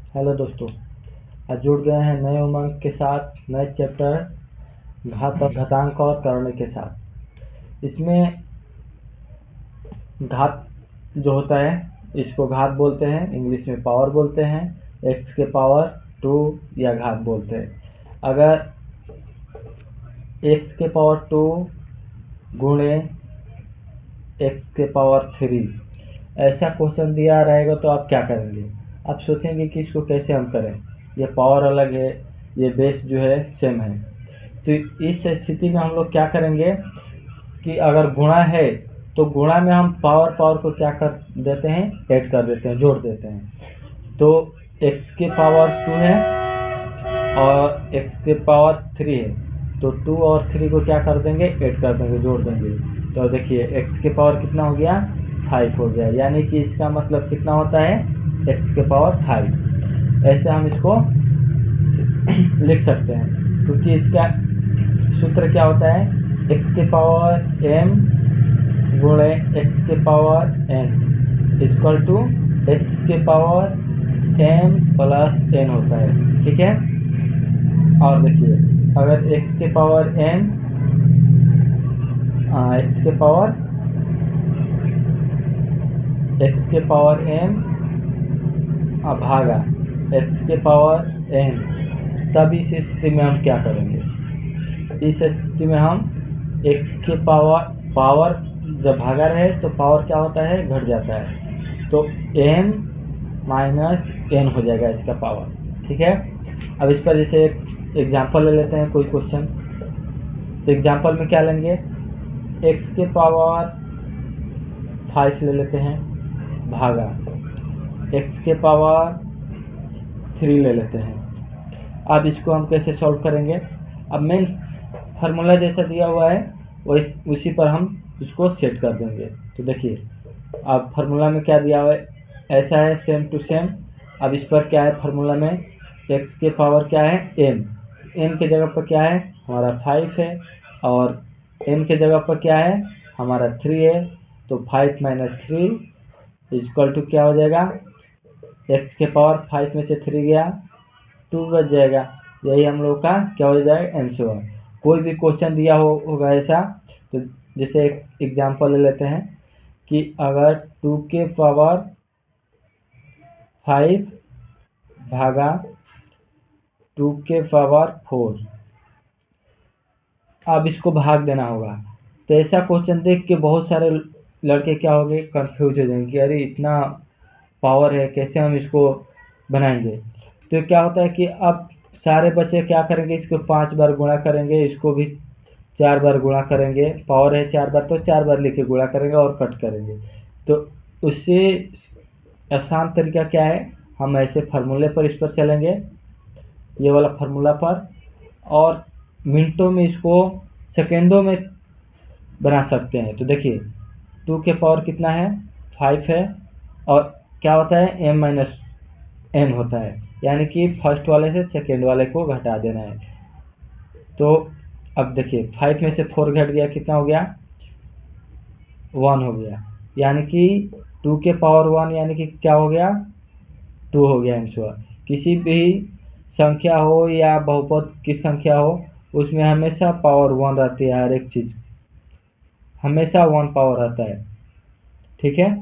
Hello दोस्तों, आज जुड़ गए हैं नए उमंग के साथ, नए चैप्टर घातांक और कर्ण के साथ। इसमें घात जो होता है इसको घात बोलते हैं, इंग्लिश में पावर बोलते हैं। x के पावर 2 या घात बोलते हैं। अगर x के पावर 2 गुणे x के पावर 3 ऐसा क्वेश्चन दिया रहेगा तो आप क्या करेंगे? आप सोचेंगे कि इसको कैसे हम करें, ये पावर अलग है, ये बेस जो है सेम है। तो इस स्थिति में हम लोग क्या करेंगे कि अगर गुणा है तो गुणा में हम पावर को क्या कर देते हैं, ऐड कर देते हैं, जोड़ देते हैं। तो x के पावर 2 है और x के पावर 3 है, तो 2 और 3 को क्या कर देंगे, ऐड कर देंगे, जोड़ देंगे। तो देखिए x के पावर कितना हो गया, 5 हो गया। यानी कि इसका मतलब कितना होता है, x के पावर 5। ऐसे हम इसको लिख सकते हैं, क्योंकि इसका सूत्र क्या होता है, x के पावर m गुणे x के power n equal to x के पावर m प्लस n होता है। ठीक है। और देखिए, अगर x के पावर n x के पावर n भागा x के पावर n, तब इस स्थिति में हम क्या करेंगे? इस स्थिति में हम x के पावर जब भागा रहे तो पावर क्या होता है, घट जाता है, तो m माइनस n हो जाएगा इसका पावर। ठीक है। अब इस पर जैसे एक एग्जाम्पल ले लेते हैं, कोई क्वेश्चन। तो एग्जाम्पल में क्या लेंगे, x के पावर 5 ले लेते हैं भागा x के पावर 3 ले लेते हैं। अब इसको हम कैसे सॉल्व करेंगे? अब मेन फार्मूला जैसा दिया हुआ है उसी पर हम इसको सेट कर देंगे। तो देखिए, अब फार्मूला में क्या दिया हुआ है, ऐसा है, सेम टू सेम। अब इस पर क्या है, फार्मूला में x के पावर क्या है, m के जगह पर क्या है हमारा 5 है, और n के जगह पर क्या है हमारा 3 है। तो 5 माइनस 3 इक्वल टू क्या हो जाएगा, x के पावर 5 में से 3 गया 2 बच जाएगा। यही हम लोग का क्या हो जाएगा, आंसर। कोई भी क्वेश्चन दिया होगा ऐसा, तो जैसे एक एग्जांपल ले लेते हैं कि अगर 2 के पावर 5 भागा 2 के पावर 4, अब इसको भाग देना होगा। तो ऐसा क्वेश्चन देख के बहुत सारे लड़के क्या हो गए, कंफ्यूज हो जाएंगे कि अरे इतना पावर है, कैसे हम इसको बनाएंगे। तो क्या होता है कि अब सारे बच्चे क्या करेंगे, इसको 5 बार गुणा करेंगे, इसको भी 4 बार गुणा करेंगे, पावर है 4 बार तो 4 बार लिख के गुणा करेंगे और कट करेंगे। तो उससे आसान तरीका क्या है, हम ऐसे फार्मूले पर इस पर चलेंगे, ये वाला फार्मूला पर, और मिनटों में इसको सेकेंडों में बना सकते हैं। तो देखिए, 2 के पावर कितना है, 5 है, और क्या होता है, m माइनस n होता है, यानी कि फर्स्ट वाले से सेकेंड वाले को घटा देना है। तो अब देखिए, 5 में से 4 घट गया, कितना हो गया, 1 हो गया। यानी कि 2 के पावर 1 यानी कि क्या हो गया, 2 हो गया आंसर। किसी भी संख्या हो या बहुपद की संख्या हो, उसमें हमेशा पावर 1 रहती है, हर एक चीज़ हमेशा 1 पावर रहता है। ठीक है।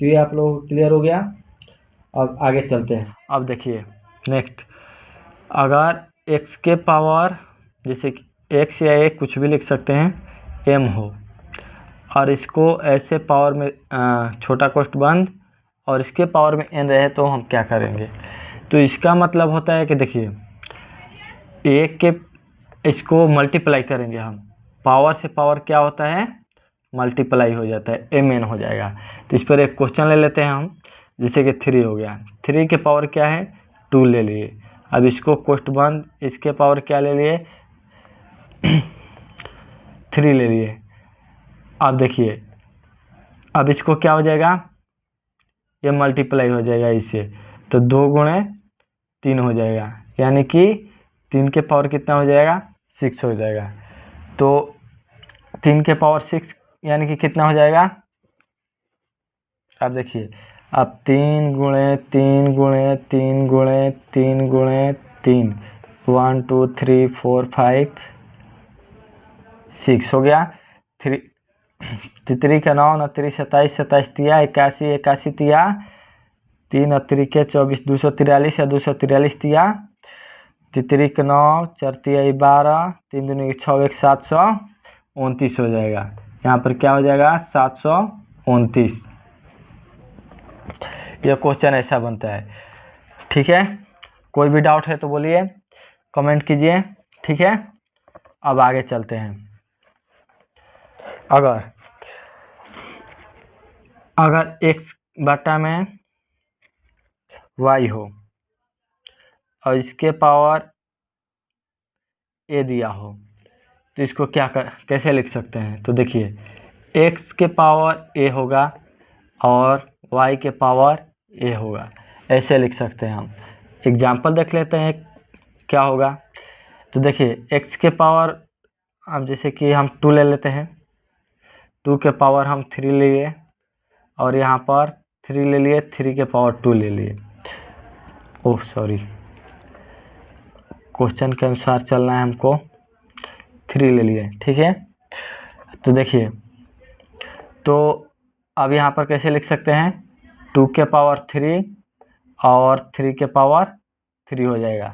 तो ये आप लोग क्लियर हो गया। अब आगे चलते हैं। अब देखिए नेक्स्ट, अगर x के पावर, जैसे कि x या a कुछ भी लिख सकते हैं, m हो, और इसको ऐसे पावर में छोटा कोष्ठ बंद और इसके पावर में n रहे, तो हम क्या करेंगे? तो इसका मतलब होता है कि देखिए, a के इसको मल्टीप्लाई करेंगे हम, पावर से पावर क्या होता है, मल्टीप्लाई हो जाता है, mn हो जाएगा। तो इस पर एक क्वेश्चन ले लेते हैं हम, जैसे कि 3 हो गया, 3 के पावर क्या है, 2 ले लिए। अब इसको कोष्ठ बंद, इसके पावर क्या ले लिए 3 ले लिए। अब देखिए, अब इसको क्या हो जाएगा, ये मल्टीप्लाई हो जाएगा इससे, तो 2 गुणे 3 हो जाएगा, यानी कि 3 के पावर कितना हो जाएगा, 6 हो जाएगा। तो 3 के पावर 6 यानी कि कितना हो जाएगा, अब देखिए, अब 3 गुणे 3 गुणे 3 गुणे 3 गुणे 3 1 2 3 4 5 6 हो गया। 3 तितरी का 9 9 27 27 तिया 81 81 तिया 3 अतिरिक्त 24 243 या 243 तिया तितरी का 9 4 तिया 12 3 दूनी 6 1 729 हो जाएगा। यहाँ पर क्या हो जाएगा 729। यह क्वेश्चन ऐसा बनता है। ठीक है, कोई भी डाउट है तो बोलिए, कमेंट कीजिए। ठीक है, अब आगे चलते हैं। अगर x बटा में y हो और इसके पावर a दिया हो तो इसको कैसे लिख सकते हैं? तो देखिए, x के पावर a होगा और y के पावर a होगा, ऐसे लिख सकते हैं हम। एग्जाम्पल देख लेते हैं क्या होगा। तो देखिए, x के पावर अब जैसे कि हम 2 ले लेते हैं, 2 के पावर हम 3 ले लिए और यहाँ पर 3 ले लिए, 3 के पावर 2 ले लिए। ओह सॉरी, क्वेश्चन के अनुसार चलना है हमको। 3 ले लिए, ठीक है। तो देखिए, तो अब यहाँ पर कैसे लिख सकते हैं? 2 के पावर 3 और 3 के पावर 3 हो जाएगा,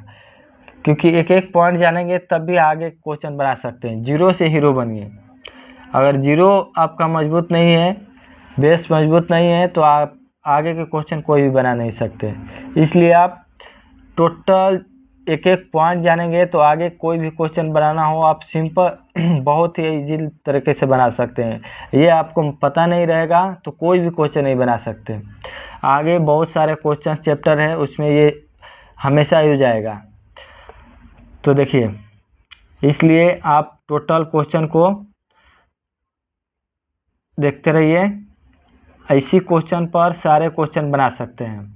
क्योंकि एक एक पॉइंट जानेंगे तब भी आगे क्वेश्चन बना सकते हैं। 0 से हीरो बनिए। अगर 0 आपका मजबूत नहीं है, बेस मजबूत नहीं है, तो आप आगे के क्वेश्चन कोई भी बना नहीं सकते। इसलिए आप टोटल एक एक पॉइंट जानेंगे तो आगे कोई भी क्वेश्चन बनाना हो आप सिंपल बहुत ही इजी तरीके से बना सकते हैं। ये आपको पता नहीं रहेगा तो कोई भी क्वेश्चन नहीं बना सकते। आगे बहुत सारे क्वेश्चन चैप्टर है, उसमें ये हमेशा यूज आएगा। तो देखिए, इसलिए आप टोटल क्वेश्चन को देखते रहिए। ऐसी क्वेश्चन पर सारे क्वेश्चन बना सकते हैं।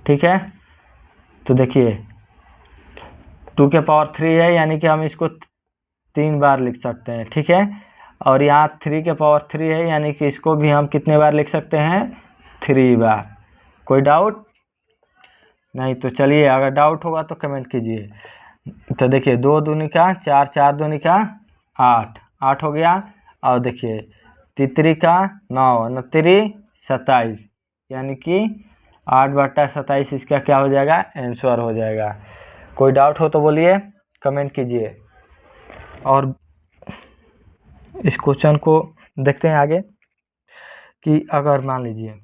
ठीक है, तो देखिए 2 के पावर 3 है, यानी कि हम इसको 3 बार लिख सकते हैं। ठीक है, और यहाँ 3 के पावर 3 है, यानी कि इसको भी हम कितने बार लिख सकते हैं? 3 बार। कोई डाउट नहीं? तो चलिए, अगर डाउट होगा तो कमेंट कीजिए। तो देखिए, 2 दूनी का 4, 4 दूनी का 8, 8 हो गया। और देखिए, तितरी का 9, 9 तिरी 27, यानी कि 8/27 इसका क्या हो जाएगा? आंसर हो जाएगा। कोई डाउट हो तो बोलिए, कमेंट कीजिए। और इस क्वेश्चन को देखते हैं आगे कि अगर मान लीजिए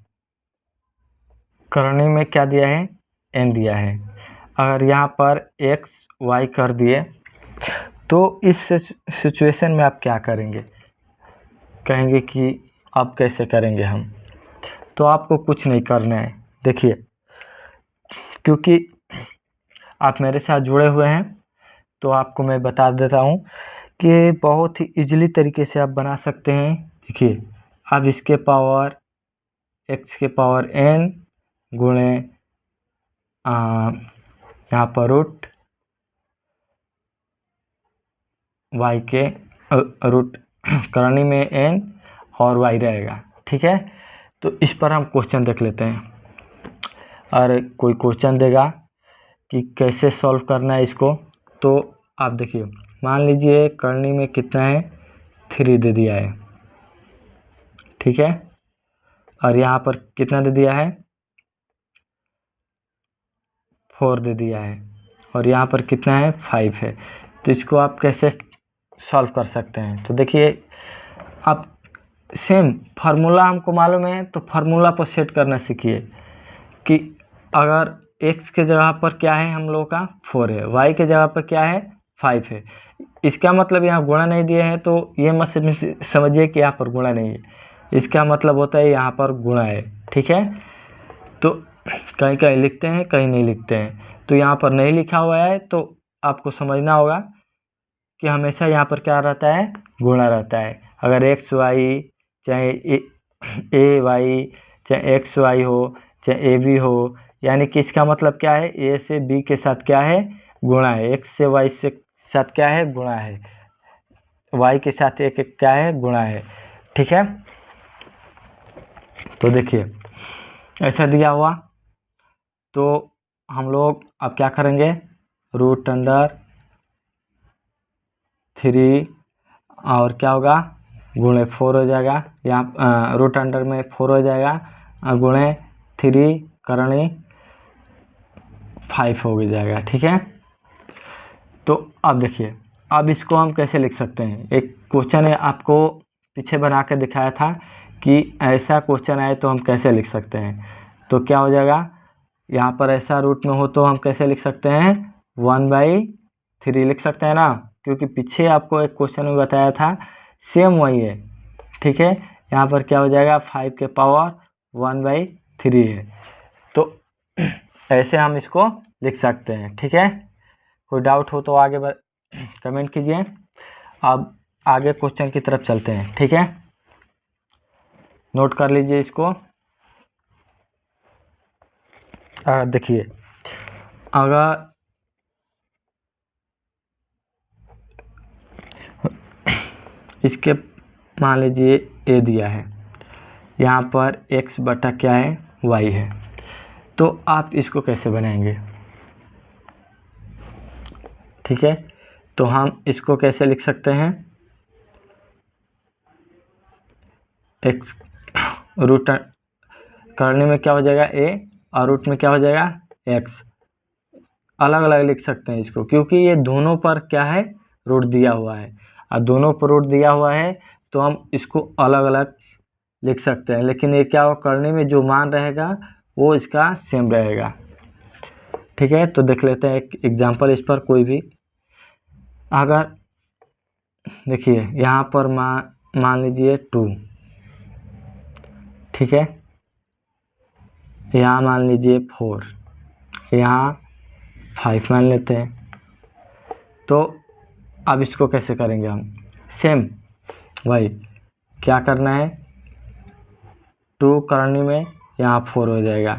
करनी में क्या दिया है? n दिया है। अगर यहाँ पर x y कर दिए तो इस सिचुएशन में आप क्या करेंगे? कहेंगे कि अब कैसे करेंगे हम? तो आपको कुछ नहीं करना है। देखिए, क्योंकि आप मेरे साथ जुड़े हुए हैं तो आपको मैं बता देता हूँ कि बहुत ही इजीली तरीके से आप बना सकते हैं। देखिए, अब इसके पावर x के पावर n गुणे यहाँ पर रूट y के रूट करनी में n और y रहेगा। ठीक है, तो इस पर हम क्वेश्चन देख लेते हैं। और कोई क्वेश्चन देगा कि कैसे सॉल्व करना है इसको, तो आप देखिए, मान लीजिए करनी में कितना है? 3 दे दिया है। ठीक है, और यहाँ पर कितना दे दिया है? 4 दे दिया है। और यहाँ पर कितना है? 5 है। तो इसको आप कैसे सॉल्व कर सकते हैं? तो देखिए, आप सेम फार्मूला हमको मालूम है तो फार्मूला पर सेट करना सीखिए कि अगर x के जगह पर क्या है हम लोगों का? 4 है, y के जगह पर क्या है? 5 है। इसका मतलब यहाँ गुणा नहीं दिए हैं तो ये मत समझिए कि यहाँ पर गुणा नहीं है। इसका मतलब होता है यहाँ पर गुणा है। ठीक है, तो कहीं कहीं लिखते हैं, कहीं नहीं लिखते हैं। तो यहाँ पर नहीं लिखा हुआ है तो आपको समझना होगा कि हमेशा यहाँ पर क्या रहता है? गुणा रहता है। अगर एक्स वाई, चाहे ए वाई, चाहे एक्स वाई हो, चाहे ए बी हो, यानी कि इसका मतलब क्या है? ए से बी के साथ क्या है? गुणा है। एक्स से वाई से साथ क्या है? गुणा है। वाई के साथ एक क्या है? गुणा है। ठीक है, तो देखिए, ऐसा दिया हुआ, तो हम लोग अब क्या करेंगे, रूट अंडर 3 और क्या होगा, गुणे 4 हो जाएगा, यहाँ रूट अंडर में 4 हो जाएगा और गुणे 3 करणी 5 हो जाएगा। ठीक है, तो अब देखिए, अब इसको हम कैसे लिख सकते हैं। एक क्वेश्चन है, आपको पीछे बना के दिखाया था कि ऐसा क्वेश्चन आए तो हम कैसे लिख सकते हैं। तो क्या हो जाएगा, यहाँ पर ऐसा रूट में हो तो हम कैसे लिख सकते हैं, 1/3 लिख सकते हैं ना, क्योंकि पीछे आपको एक क्वेश्चन में बताया था, सेम वही है। ठीक है, यहाँ पर क्या हो जाएगा, 5 के पावर 1/3 है। तो ऐसे हम इसको लिख सकते हैं। ठीक है, कोई डाउट हो तो आगे कमेंट कीजिए। अब आगे क्वेश्चन की तरफ चलते हैं। ठीक है, नोट कर लीजिए इसको। देखिए, अगर इसके मान लीजिए ए दिया है, यहाँ पर x बटा क्या है, y है, तो आप इसको कैसे बनाएंगे। ठीक है, तो हम इसको कैसे लिख सकते हैं, x रूट करने में क्या हो जाएगा a और रूट में क्या हो जाएगा x, अलग अलग लिख सकते हैं इसको, क्योंकि ये दोनों पर क्या है, रूट दिया हुआ है, और दोनों पर रूट दिया हुआ है तो हम इसको अलग अलग लिख सकते हैं, लेकिन ये क्या हो, करने में जो मान रहेगा वो इसका सेम रहेगा। ठीक है, तो देख लेते हैं एक एग्जांपल इस पर कोई भी। अगर देखिए यहाँ पर मान लीजिए 2, ठीक है, यहाँ मान लीजिए 4, यहाँ 5 मान लेते हैं। तो अब इसको कैसे करेंगे हम, सेम भाई क्या करना है, 2 करने में यहाँ 4 हो जाएगा,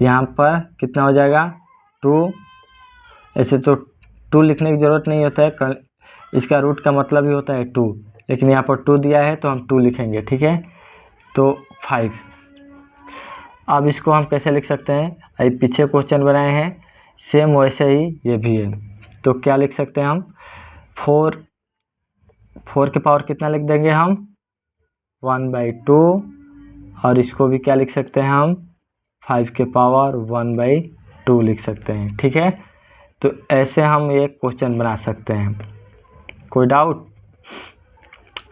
यहाँ पर कितना हो जाएगा 2। ऐसे तो 2 लिखने की ज़रूरत नहीं होता है, इसका रूट का मतलब ही होता है 2, लेकिन यहाँ पर 2 दिया है तो हम 2 लिखेंगे। ठीक है, तो 5। अब इसको हम कैसे लिख सकते हैं, अभी पीछे क्वेश्चन बनाए हैं सेम वैसे ही ये भी है, तो क्या लिख सकते हैं हम, 4 के पावर कितना लिख देंगे हम, 1/2, और इसको भी क्या लिख सकते हैं हम, 5 के पावर 1/2 लिख सकते हैं। ठीक है, तो ऐसे हम एक क्वेश्चन बना सकते हैं। कोई डाउट।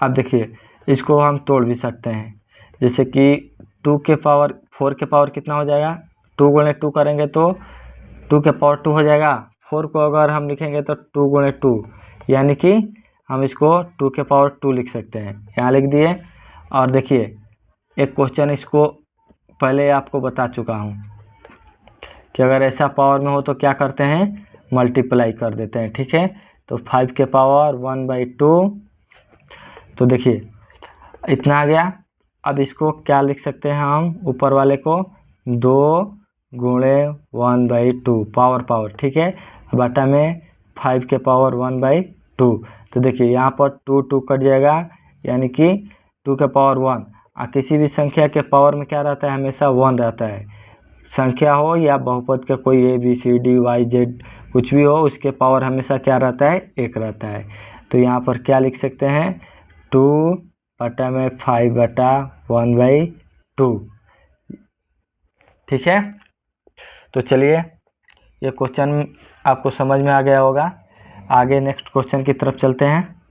अब देखिए, इसको हम तोड़ भी सकते हैं, जैसे कि 4 के पावर कितना हो जाएगा, 2 गुणे 2 करेंगे तो 2 के पावर 2 हो जाएगा। 4 को अगर हम लिखेंगे तो 2 गुणे 2, यानी कि हम इसको 2 के पावर 2 लिख सकते हैं, यहाँ लिख दिए। और देखिए, एक क्वेश्चन इसको पहले आपको बता चुका हूँ कि अगर ऐसा पावर में हो तो क्या करते हैं, मल्टीप्लाई कर देते हैं। ठीक है, तो 5 के पावर 1/2, तो देखिए इतना आ गया। अब इसको क्या लिख सकते हैं हम, ऊपर वाले को 2 गुणे 1/2 पावर, ठीक है, बटा में 5 के पावर 1/2। तो देखिए यहाँ पर 2 कट जाएगा, यानी कि 2 के पावर 1, और किसी भी संख्या के पावर में क्या रहता है, हमेशा 1 रहता है। संख्या हो या बहुपद का कोई ABCDYZ कुछ भी हो, उसके पावर हमेशा क्या रहता है, 1 रहता है। तो यहाँ पर क्या लिख सकते हैं, 2 बटा में 5/1/2। ठीक है, तो चलिए ये क्वेश्चन आपको समझ में आ गया होगा। आगे नेक्स्ट क्वेश्चन की तरफ चलते हैं।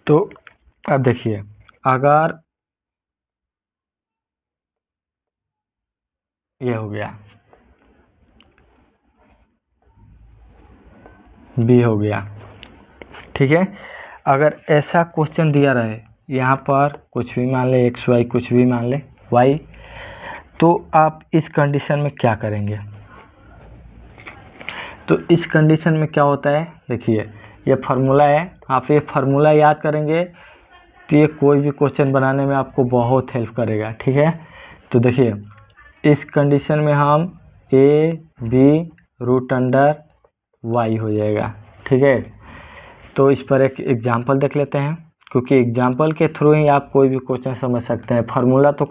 तो अब देखिए, अगर ये हो गया, B हो गया, ठीक है, अगर ऐसा क्वेश्चन दिया रहे, यहाँ पर कुछ भी मान ले, XY कुछ भी मान ले Y, तो आप इस कंडीशन में क्या करेंगे। तो इस कंडीशन में क्या होता है, देखिए ये फार्मूला है, आप ये फार्मूला याद करेंगे तो ये कोई भी क्वेश्चन बनाने में आपको बहुत हेल्प करेगा। ठीक है, तो देखिए इस कंडीशन में हम AB रूट अंडर Y हो जाएगा। ठीक है, तो इस पर एक एग्जांपल देख लेते हैं। क्योंकि एग्जाम्पल के थ्रू ही आप कोई भी क्वेश्चन समझ सकते हैं। फार्मूला तो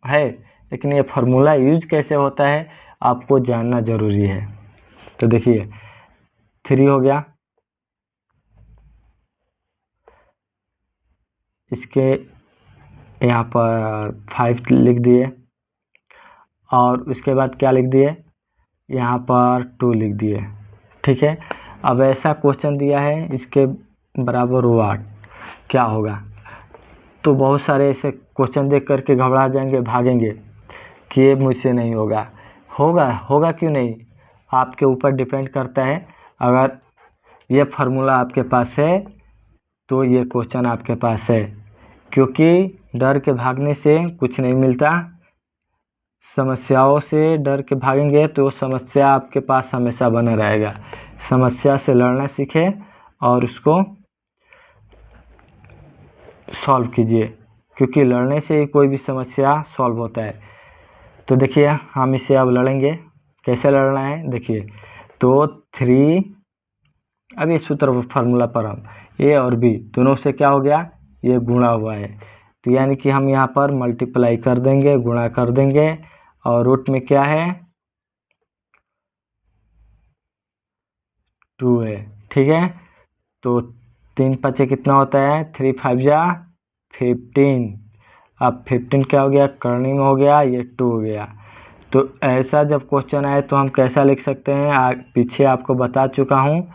है, लेकिन ये फार्मूला यूज कैसे होता है आपको जानना ज़रूरी है। तो देखिए 3 हो गया, इसके यहाँ पर 5 लिख दिए, और उसके बाद क्या लिख दिए, यहाँ पर 2 लिख दिए। ठीक है, अब ऐसा क्वेश्चन दिया है इसके बराबर वाट क्या होगा। तो बहुत सारे ऐसे क्वेश्चन देख करके घबरा जाएंगे, भागेंगे कि ये मुझसे नहीं होगा। होगा क्यों नहीं, आपके ऊपर डिपेंड करता है। अगर ये फार्मूला आपके पास है तो ये क्वेश्चन आपके पास है, क्योंकि डर के भागने से कुछ नहीं मिलता। समस्याओं से डर के भागेंगे तो समस्या आपके पास हमेशा बना रहेगा। समस्या से लड़ना सीखें और उसको सॉल्व कीजिए, क्योंकि लड़ने से ही कोई भी समस्या सॉल्व होता है। तो देखिए हम इसे अब लड़ेंगे। कैसे लड़ना है देखिए, तो 3, अब ये सूत्र फार्मूला पर हम ए और बी दोनों से क्या हो गया, ये गुणा हुआ है, तो यानी कि हम यहाँ पर मल्टीप्लाई कर देंगे, गुणा कर देंगे, और रूट में क्या है 2 है। ठीक है, तो 3 5 कितना होता है, 3 5 जा 15। अब 15 क्या हो गया, करनी में हो गया, ये 2 हो गया। तो ऐसा जब क्वेश्चन आए तो हम कैसा लिख सकते हैं, पीछे आपको बता चुका हूँ।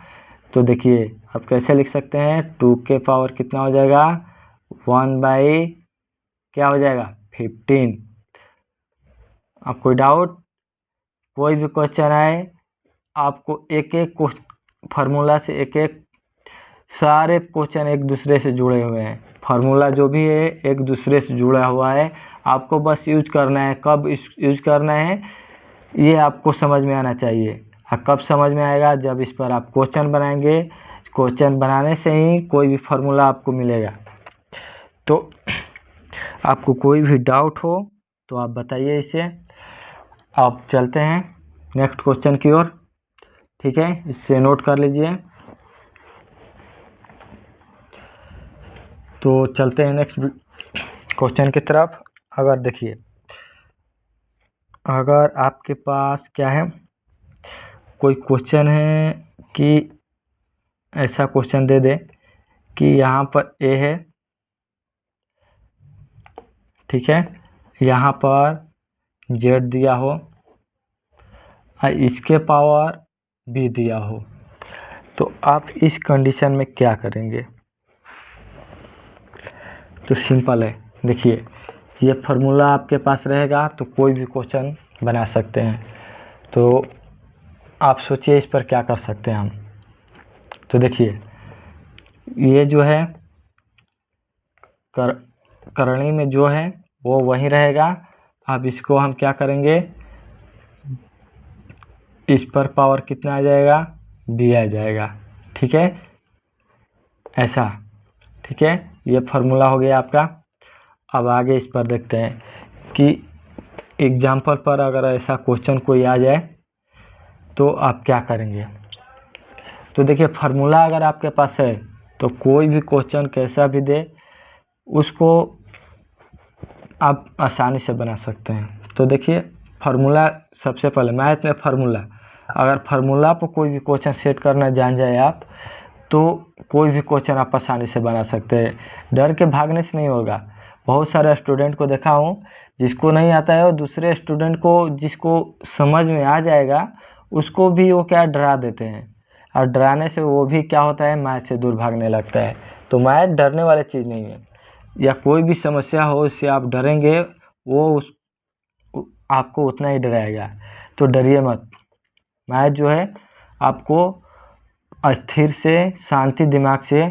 तो देखिए अब कैसे लिख सकते हैं, 2 के पावर कितना हो जाएगा, 1 बाई क्या हो जाएगा 15। अब कोई डाउट, कोई भी क्वेश्चन आए आपको एक एक फार्मूला से एक सारे क्वेश्चन एक दूसरे से जुड़े हुए हैं। फार्मूला जो भी है एक दूसरे से जुड़ा हुआ है, आपको बस यूज करना है। कब यूज करना है ये आपको समझ में आना चाहिए। कब समझ में आएगा, जब इस पर आप क्वेश्चन बनाएंगे। क्वेश्चन बनाने से ही कोई भी फार्मूला आपको मिलेगा। तो आपको कोई भी डाउट हो तो आप बताइए इसे। आप चलते हैं नेक्स्ट क्वेश्चन की ओर। ठीक है, इससे नोट कर लीजिए। तो चलते हैं नेक्स्ट क्वेश्चन की तरफ। अगर देखिए, अगर आपके पास क्या है, कोई क्वेश्चन है कि ऐसा क्वेश्चन दे दे कि यहाँ पर ए है, ठीक है, यहाँ पर जेड दिया हो और इसके पावर बी दिया हो, तो आप इस कंडीशन में क्या करेंगे। तो सिंपल है, देखिए ये फार्मूला आपके पास रहेगा तो कोई भी क्वेश्चन बना सकते हैं। तो आप सोचिए इस पर क्या कर सकते हैं हम। तो देखिए ये जो है करणी में जो है वो वही रहेगा। अब इसको हम क्या करेंगे, इस पर पावर कितना आ जाएगा, बी आ जाएगा। ठीक है, ऐसा। ठीक है, ये फार्मूला हो गया आपका। अब आगे इस पर देखते हैं कि एग्जाम्पल पर अगर ऐसा क्वेश्चन कोई आ जाए तो आप क्या करेंगे। तो देखिए फार्मूला अगर आपके पास है तो कोई भी क्वेश्चन कैसा भी दे उसको आप आसानी से बना सकते हैं। तो देखिए फार्मूला, सबसे पहले मैथ में फार्मूला, अगर फार्मूला पर कोई भी क्वेश्चन सेट करना जान जाए आप तो कोई भी क्वेश्चन आप आसानी से बना सकते हैं। डर के भागने से नहीं होगा। बहुत सारे स्टूडेंट को देखा हूँ जिसको नहीं आता है, और दूसरे स्टूडेंट को जिसको समझ में आ जाएगा उसको भी वो क्या डरा देते हैं, और डराने से वो भी क्या होता है, मैथ से दूर भागने लगता है। तो मैथ डरने वाली चीज़ नहीं है, या कोई भी समस्या हो उससे आप डरेंगे वो आपको उतना ही डराएगा। तो डरिए मत। मैथ जो है आपको स्थिर से शांति दिमाग से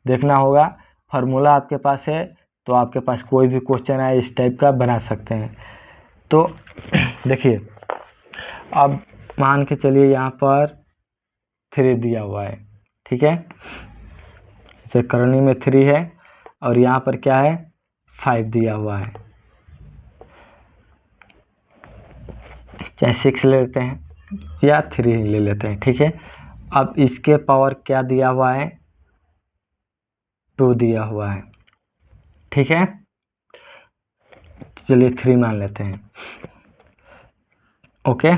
देखना होगा। फार्मूला आपके पास है तो आपके पास कोई भी क्वेश्चन आए इस टाइप का बना सकते हैं। तो देखिए अब मान के चलिए यहाँ पर 3 दिया हुआ है, ठीक है, जैसे करनी में 3 है और यहाँ पर क्या है 5 दिया हुआ है, चाहे 6 ले लेते हैं या 3 ले लेते हैं। ठीक है, अब इसके पावर क्या दिया हुआ है, 2 दिया हुआ है। ठीक है, चलिए 3 मान लेते हैं। ओके,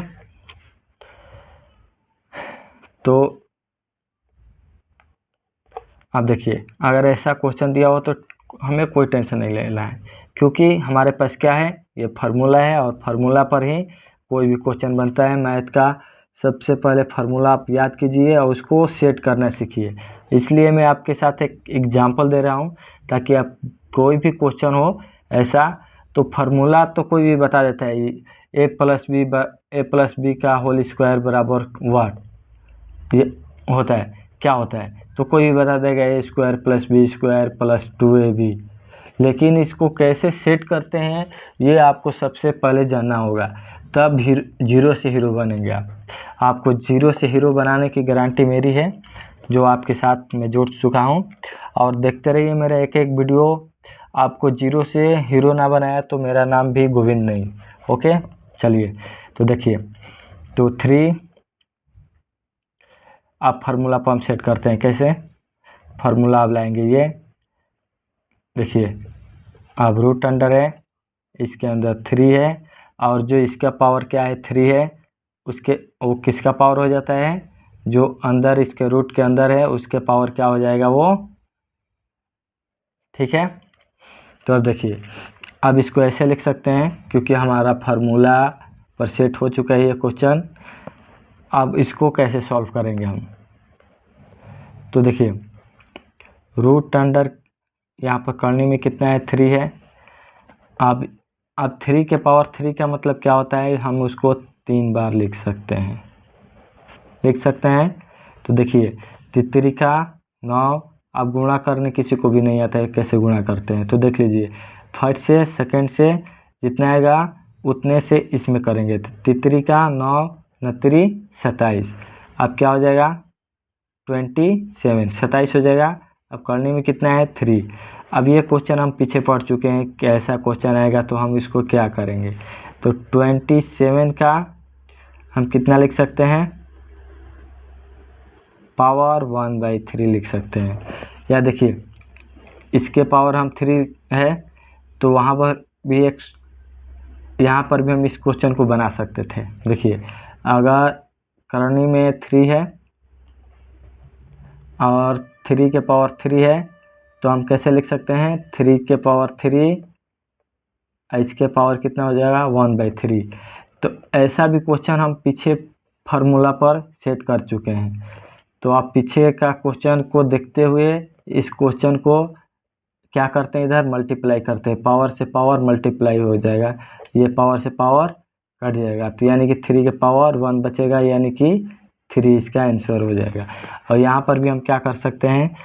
तो अब देखिए, अगर ऐसा क्वेश्चन दिया हो तो हमें कोई टेंशन नहीं लेना है, क्योंकि हमारे पास क्या है, ये फार्मूला है, और फार्मूला पर ही कोई भी क्वेश्चन बनता है मैथ का। सबसे पहले फार्मूला आप याद कीजिए और उसको सेट करना सीखिए। इसलिए मैं आपके साथ एक एग्जांपल दे रहा हूँ, ताकि आप कोई भी क्वेश्चन हो ऐसा, तो फार्मूला तो कोई भी बता देता है, ए प्लस बी का होल स्क्वायर बराबर वाट ये होता है, क्या होता है, तो कोई भी बता देगा A square plus B square plus 2ab। लेकिन इसको कैसे सेट करते हैं ये आपको सबसे पहले जानना होगा, तब जीरो से हीरो बनेंगे आप। आपको जीरो से हीरो बनाने की गारंटी मेरी है, जो आपके साथ मैं जुड़ चुका हूँ। और देखते रहिए मेरा एक एक वीडियो। आपको जीरो से हीरो ना बनाया तो मेरा नाम भी गोविंद नहीं। ओके, चलिए तो देखिए, तो 3 आप फार्मूला पर हम सेट करते हैं। कैसे फार्मूला आप लाएंगे, ये देखिए, अब रूट अंडर है, इसके अंदर 3 है, और जो इसका पावर क्या है 3 है, उसके वो किसका पावर हो जाता है, जो अंदर इसके रूट के अंदर है उसके पावर क्या हो जाएगा वो। ठीक है, तो अब देखिए, अब इसको ऐसे लिख सकते हैं, क्योंकि हमारा फार्मूला पर सेट हो चुका है ये क्वेश्चन। अब इसको कैसे सॉल्व करेंगे हम, तो देखिए, रूट अंडर यहाँ पर करने में कितना है 3 है। अब 3 के पावर 3 का मतलब क्या होता है, हम उसको 3 बार लिख सकते हैं, तो देखिए, तितरी का 9, अब गुणा करने किसी को भी नहीं आता है कैसे गुणा करते हैं, तो देख लीजिए, फर्स्ट से सेकंड से जितना आएगा उतने से इसमें करेंगे। तो तितरी का 9 9 27, अब क्या हो जाएगा 27 27 हो जाएगा। अब करने में कितना है 3। अब ये क्वेश्चन हम पीछे पढ़ चुके हैं कि ऐसा क्वेश्चन आएगा तो हम इसको क्या करेंगे, तो 27 का हम कितना लिख सकते हैं, पावर 1/3 लिख सकते हैं। या देखिए, इसके पावर हम 3 है, तो वहाँ पर भी एक, यहाँ पर भी हम इस क्वेश्चन को बना सकते थे। देखिए, अगर करनी में 3 है और 3 के पावर 3 है, तो हम कैसे लिख सकते हैं, 3 के पावर 3, इसके पावर कितना हो जाएगा 1/3। तो ऐसा भी क्वेश्चन हम पीछे फार्मूला पर सेट कर चुके हैं। तो आप पीछे का क्वेश्चन को देखते हुए इस क्वेश्चन को क्या करते हैं, इधर मल्टीप्लाई करते हैं, पावर से पावर मल्टीप्लाई हो जाएगा, ये पावर से पावर कट जाएगा, तो यानी कि 3 के पावर 1 बचेगा, यानी कि 3 इसका आंसर हो जाएगा। और यहाँ पर भी हम क्या कर सकते हैं,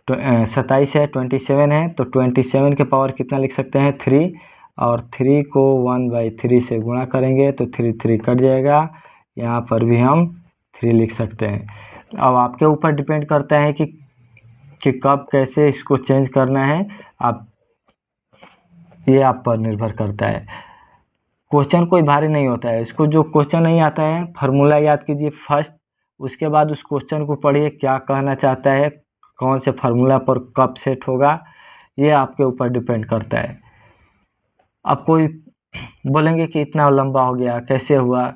27 है 27 है, तो 27 के पावर कितना लिख सकते हैं 3, और 3 को 1/3 से गुणा करेंगे तो 3 3 कट जाएगा, यहाँ पर भी हम 3 लिख सकते हैं। अब आपके ऊपर डिपेंड करता है कि कब कैसे इसको चेंज करना है, आप ये आप पर निर्भर करता है। क्वेश्चन कोई भारी नहीं होता है, इसको जो क्वेश्चन नहीं आता है फार्मूला याद कीजिए फर्स्ट, उसके बाद उस क्वेश्चन को पढ़िए क्या कहना चाहता है, कौन से फार्मूला पर कब सेट होगा, ये आपके ऊपर डिपेंड करता है। अब कोई बोलेंगे कि इतना लंबा हो गया, कैसे हुआ,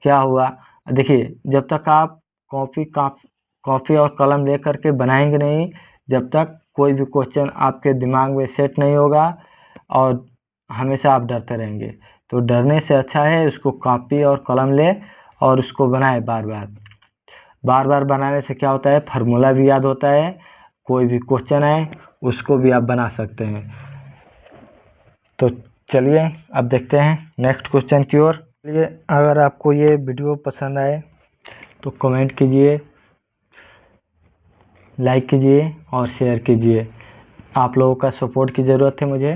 क्या हुआ, देखिए, जब तक आप कॉपी और कलम ले करके बनाएंगे नहीं, जब तक कोई भी क्वेश्चन आपके दिमाग में सेट नहीं होगा, और हमेशा आप डरते रहेंगे। तो डरने से अच्छा है उसको कॉपी और कलम ले और उसको बनाए बार बार बनाने से क्या होता है, फार्मूला भी याद होता है, कोई भी क्वेश्चन आए उसको भी आप बना सकते हैं। तो चलिए अब देखते हैं नेक्स्ट क्वेश्चन की ओर। चलिए, अगर आपको ये वीडियो पसंद आए तो कमेंट कीजिए, लाइक कीजिए और शेयर कीजिए। आप लोगों का सपोर्ट की ज़रूरत है मुझे।